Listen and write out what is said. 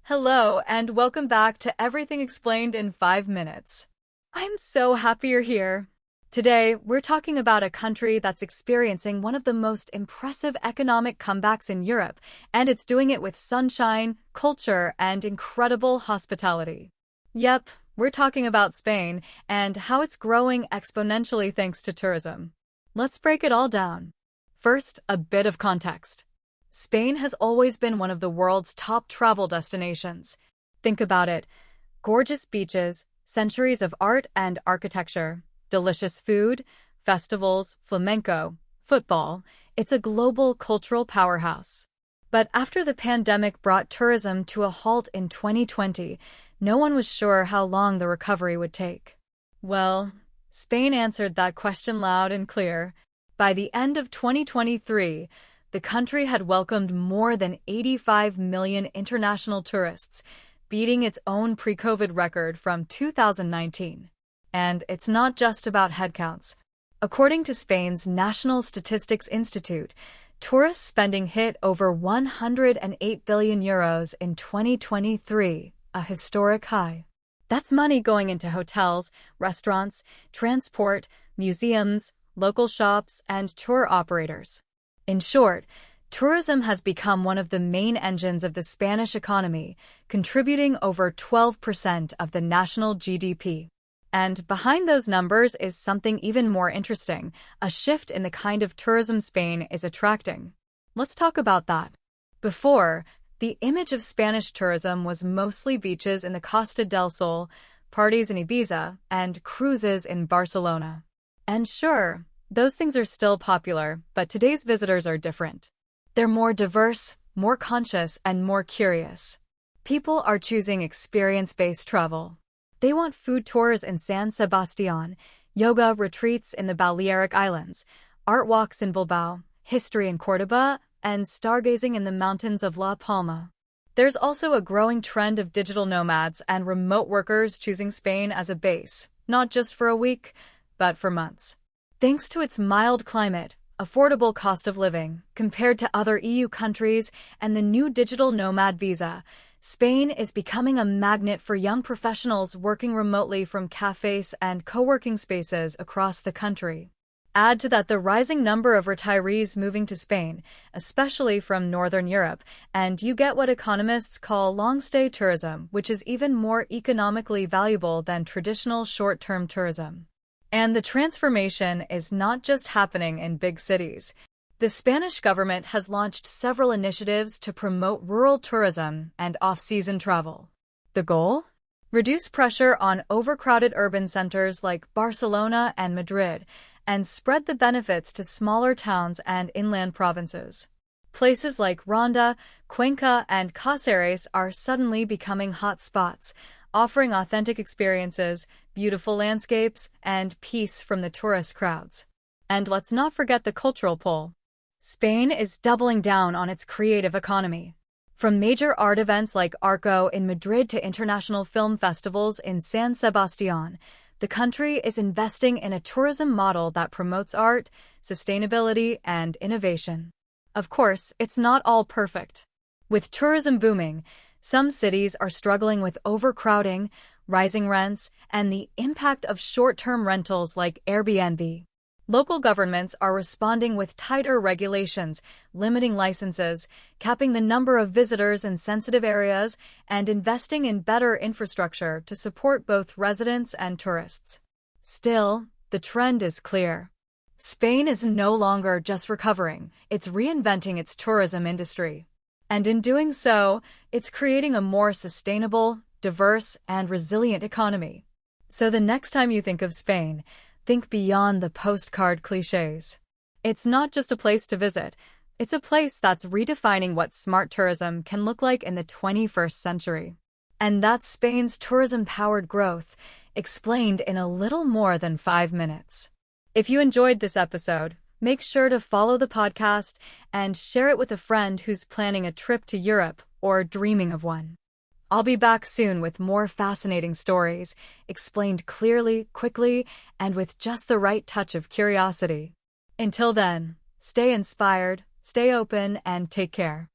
Hello, and welcome back to Everything Explained in 5 Minutes. I'm so happy you're here. Today, we're talking about a country that's experiencing one of the most impressive economic comebacks in Europe, and it's doing it with sunshine, culture, and incredible hospitality. Yep, we're talking about Spain and how it's growing exponentially thanks to tourism. Let's break it all down. First, a bit of context. Spain has always been one of the world's top travel destinations. Think about it. Gorgeous beaches, centuries of art and architecture, delicious food, festivals, flamenco, football. It's a global cultural powerhouse. But after the pandemic brought tourism to a halt in 2020, no one was sure how long the recovery would take. Well, Spain answered that question loud and clear. By the end of 2023, the country had welcomed more than 85 million international tourists, beating its own pre-COVID record from 2019. And it's not just about headcounts. According to Spain's National Statistics Institute, tourist spending hit over 108 billion euros in 2023, a historic high. That's money going into hotels, restaurants, transport, museums, local shops, and tour operators. In short, tourism has become one of the main engines of the Spanish economy, contributing over 12% of the national GDP. And behind those numbers is something even more interesting, a shift in the kind of tourism Spain is attracting. Let's talk about that. Before, the image of Spanish tourism was mostly beaches in the Costa del Sol, parties in Ibiza, and cruises in Barcelona. And sure, those things are still popular, but today's visitors are different. They're more diverse, more conscious, and more curious. People are choosing experience-based travel. They want food tours in San Sebastián, yoga retreats in the Balearic Islands, art walks in Bilbao, history in Córdoba, and stargazing in the mountains of La Palma. There's also a growing trend of digital nomads and remote workers choosing Spain as a base, not just for a week, but for months. Thanks to its mild climate, affordable cost of living compared to other EU countries, and the new digital nomad visa, Spain is becoming a magnet for young professionals working remotely from cafes and co-working spaces across the country. Add to that the rising number of retirees moving to Spain, especially from Northern Europe, and you get what economists call long-stay tourism, which is even more economically valuable than traditional short-term tourism. And the transformation is not just happening in big cities. The Spanish government has launched several initiatives to promote rural tourism and off-season travel. The goal? Reduce pressure on overcrowded urban centers like Barcelona and Madrid, and spread the benefits to smaller towns and inland provinces. Places like Ronda, Cuenca, and Cáceres are suddenly becoming hot spots, offering authentic experiences, beautiful landscapes, and peace from the tourist crowds. And let's not forget the cultural pull. Spain is doubling down on its creative economy. From major art events like Arco in Madrid to international film festivals in San Sebastián, the country is investing in a tourism model that promotes art, sustainability, and innovation. Of course, it's not all perfect. With tourism booming, some cities are struggling with overcrowding, rising rents, and the impact of short-term rentals like Airbnb. Local governments are responding with tighter regulations, limiting licenses, capping the number of visitors in sensitive areas, and investing in better infrastructure to support both residents and tourists. Still, the trend is clear. Spain is no longer just recovering, it's reinventing its tourism industry. And in doing so, it's creating a more sustainable, diverse, and resilient economy. So the next time you think of Spain, think beyond the postcard cliches. It's not just a place to visit, it's a place that's redefining what smart tourism can look like in the 21st century. And that's Spain's tourism-powered growth, explained in a little more than 5 minutes. If you enjoyed this episode, make sure to follow the podcast and share it with a friend who's planning a trip to Europe or dreaming of one. I'll be back soon with more fascinating stories, explained clearly, quickly, and with just the right touch of curiosity. Until then, stay inspired, stay open, and take care.